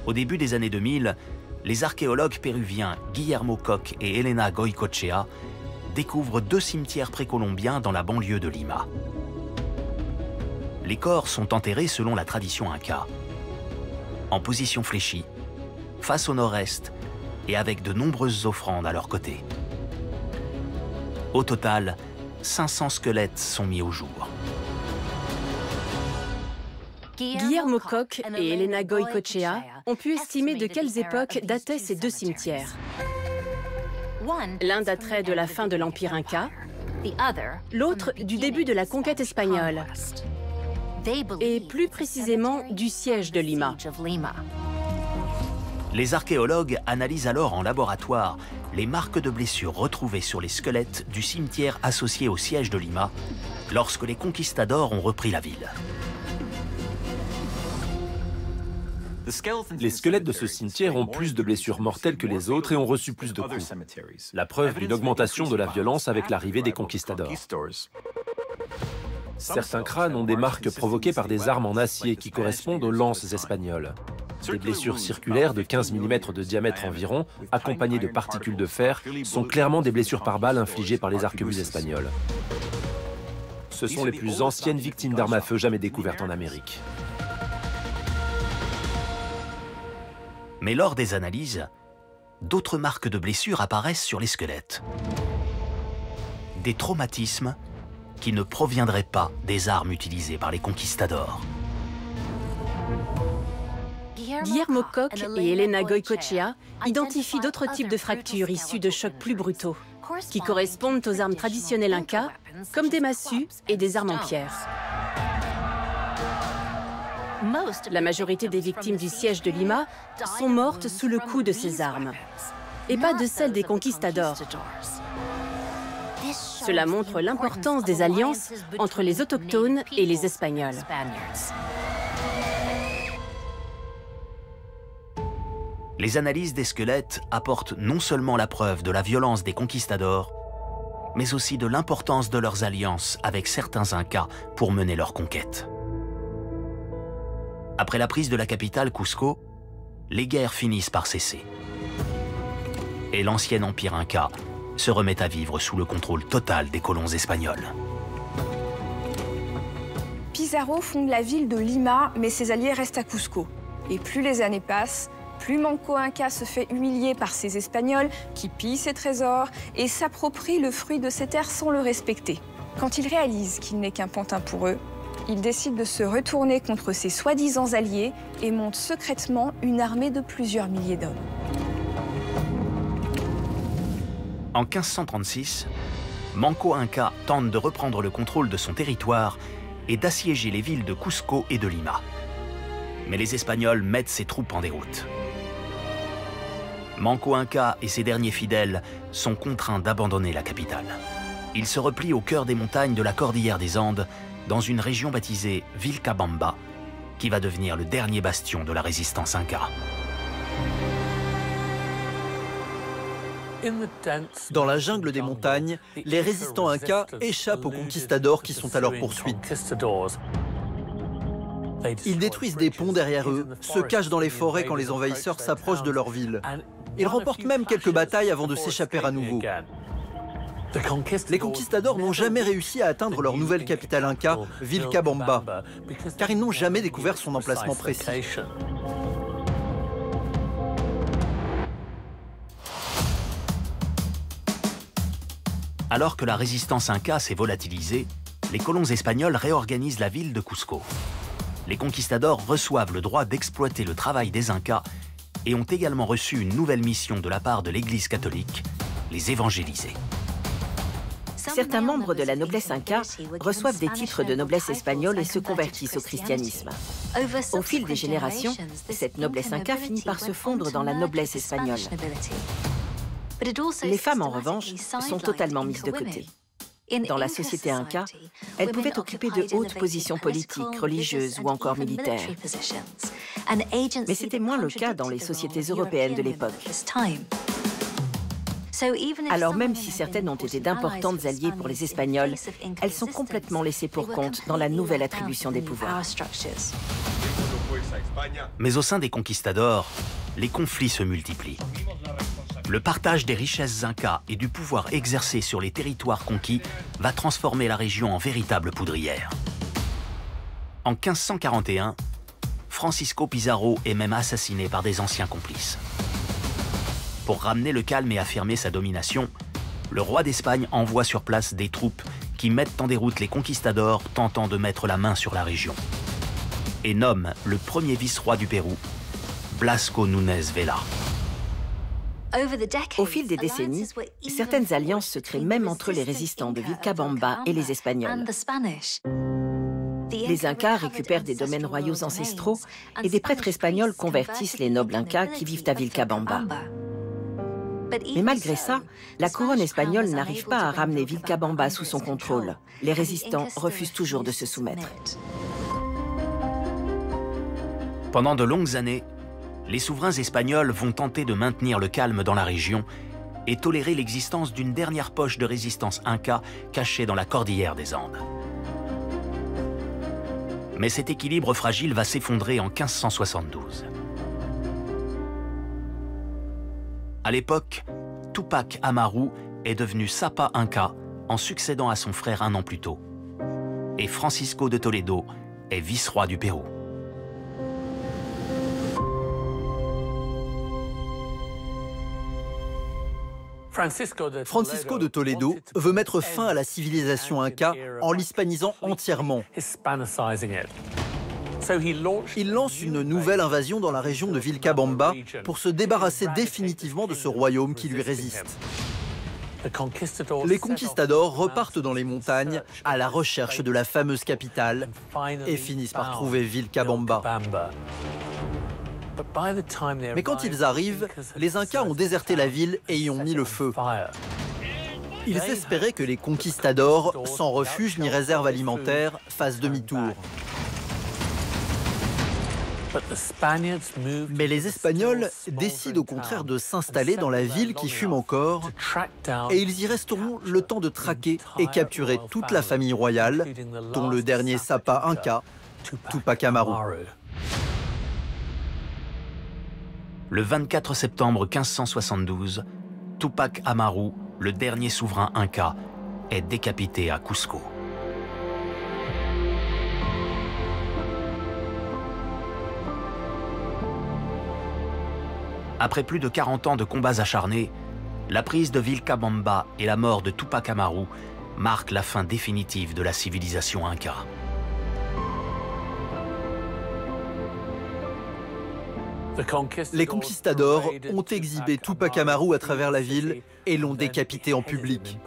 Au début des années 2000, les archéologues péruviens Guillermo Koch et Elena Goycochea découvrent 2 cimetières précolombiens dans la banlieue de Lima. Les corps sont enterrés selon la tradition inca, en position fléchie, face au nord-est et avec de nombreuses offrandes à leur côté. Au total, 500 squelettes sont mis au jour. Guillermo Koch et Elena Goycochea ont pu estimer de quelles époques dataient ces 2 cimetières. L'un daterait de la fin de l'Empire Inca, l'autre du début de la conquête espagnole, et plus précisément du siège de Lima. Les archéologues analysent alors en laboratoire les marques de blessures retrouvées sur les squelettes du cimetière associé au siège de Lima lorsque les conquistadors ont repris la ville. Les squelettes de ce cimetière ont plus de blessures mortelles que les autres et ont reçu plus de coups. La preuve d'une augmentation de la violence avec l'arrivée des conquistadors. Certains crânes ont des marques provoquées par des armes en acier qui correspondent aux lances espagnoles. Des blessures circulaires de 15 mm de diamètre environ, accompagnées de particules de fer, sont clairement des blessures par balle infligées par les arquebuses espagnols. Ce sont les plus anciennes victimes d'armes à feu jamais découvertes en Amérique. Mais lors des analyses, d'autres marques de blessures apparaissent sur les squelettes. Des traumatismes qui ne proviendraient pas des armes utilisées par les conquistadors. Guillermo Koch et Elena Goycochea identifient d'autres types de fractures issues de chocs plus brutaux, qui correspondent aux armes traditionnelles incas, comme des massues et des armes en pierre. La majorité des victimes du siège de Lima sont mortes sous le coup de ces armes, et pas de celles des conquistadors. Cela montre l'importance des alliances entre les autochtones et les Espagnols. Les analyses des squelettes apportent non seulement la preuve de la violence des conquistadors, mais aussi de l'importance de leurs alliances avec certains Incas pour mener leur conquête. Après la prise de la capitale Cusco, les guerres finissent par cesser. Et l'ancien empire Inca se remet à vivre sous le contrôle total des colons espagnols. Pizarro fonde la ville de Lima, mais ses alliés restent à Cusco. Et plus les années passent, plus Manco Inca se fait humilier par ces Espagnols qui pillent ses trésors et s'approprient le fruit de ses terres sans le respecter. Quand il réalise qu'il n'est qu'un pantin pour eux, il décide de se retourner contre ses soi-disant alliés et monte secrètement une armée de plusieurs milliers d'hommes. En 1536, Manco Inca tente de reprendre le contrôle de son territoire et d'assiéger les villes de Cusco et de Lima. Mais les Espagnols mettent ses troupes en déroute. Manco Inca et ses derniers fidèles sont contraints d'abandonner la capitale. Ils se replient au cœur des montagnes de la cordillère des Andes, dans une région baptisée Vilcabamba, qui va devenir le dernier bastion de la résistance Inca. Dans la jungle des montagnes, les résistants Incas échappent aux conquistadors qui sont à leur poursuite. Ils détruisent des ponts derrière eux, se cachent dans les forêts quand les envahisseurs s'approchent de leur ville. Ils remportent même quelques batailles avant de s'échapper à nouveau. Les conquistadors n'ont jamais réussi à atteindre leur nouvelle capitale Inca, Vilcabamba, car ils n'ont jamais découvert son emplacement précis. Alors que la résistance Inca s'est volatilisée, les colons espagnols réorganisent la ville de Cusco. Les conquistadors reçoivent le droit d'exploiter le travail des Incas et ont également reçu une nouvelle mission de la part de l'Église catholique, les évangéliser. Certains membres de la noblesse inca reçoivent des titres de noblesse espagnole et se convertissent au christianisme. Au fil des générations, cette noblesse inca finit par se fondre dans la noblesse espagnole. Les femmes, en revanche, sont totalement mises de côté. Dans la société inca, elles pouvaient occuper de hautes positions politiques, religieuses ou encore militaires. Mais c'était moins le cas dans les sociétés européennes de l'époque. Alors même si certaines ont été d'importantes alliées pour les Espagnols, elles sont complètement laissées pour compte dans la nouvelle attribution des pouvoirs. Mais au sein des conquistadors, les conflits se multiplient. Le partage des richesses incas et du pouvoir exercé sur les territoires conquis va transformer la région en véritable poudrière. En 1541, Francisco Pizarro est même assassiné par des anciens complices. Pour ramener le calme et affirmer sa domination, le roi d'Espagne envoie sur place des troupes qui mettent en déroute les conquistadors tentant de mettre la main sur la région. Et nomme le premier vice-roi du Pérou, Blasco Núñez Vela. Au fil des décennies, certaines alliances se créent même entre les résistants de Vilcabamba et les Espagnols. Les Incas récupèrent des domaines royaux ancestraux et des prêtres espagnols convertissent les nobles Incas qui vivent à Vilcabamba. Mais malgré ça, la couronne espagnole n'arrive pas à ramener Vilcabamba sous son contrôle. Les résistants refusent toujours de se soumettre. Pendant de longues années, les souverains espagnols vont tenter de maintenir le calme dans la région et tolérer l'existence d'une dernière poche de résistance inca cachée dans la cordillère des Andes. Mais cet équilibre fragile va s'effondrer en 1572. À l'époque, Tupac Amaru est devenu Sapa Inca en succédant à son frère un an plus tôt. Et Francisco de Toledo est vice-roi du Pérou. Francisco de Toledo veut mettre fin à la civilisation inca en l'hispanisant entièrement. Il lance une nouvelle invasion dans la région de Vilcabamba pour se débarrasser définitivement de ce royaume qui lui résiste. Les conquistadors repartent dans les montagnes à la recherche de la fameuse capitale et finissent par trouver Vilcabamba. Mais quand ils arrivent, les Incas ont déserté la ville et y ont mis le feu. Ils espéraient que les conquistadors, sans refuge ni réserve alimentaire, fassent demi-tour. Mais les Espagnols décident au contraire de s'installer dans la ville qui fume encore et ils y resteront le temps de traquer et capturer toute la famille royale, dont le dernier Sapa Inca, Tupac Amaru. Le 24 septembre 1572, Tupac Amaru, le dernier souverain inca, est décapité à Cusco. Après plus de 40 ans de combats acharnés, la prise de Vilcabamba et la mort de Tupac Amaru marquent la fin définitive de la civilisation inca. Les conquistadors ont exhibé Tupac Amaru à travers la ville et l'ont décapité en public.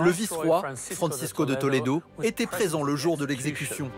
Le vice-roi, Francisco de Toledo, était présent le jour de l'exécution.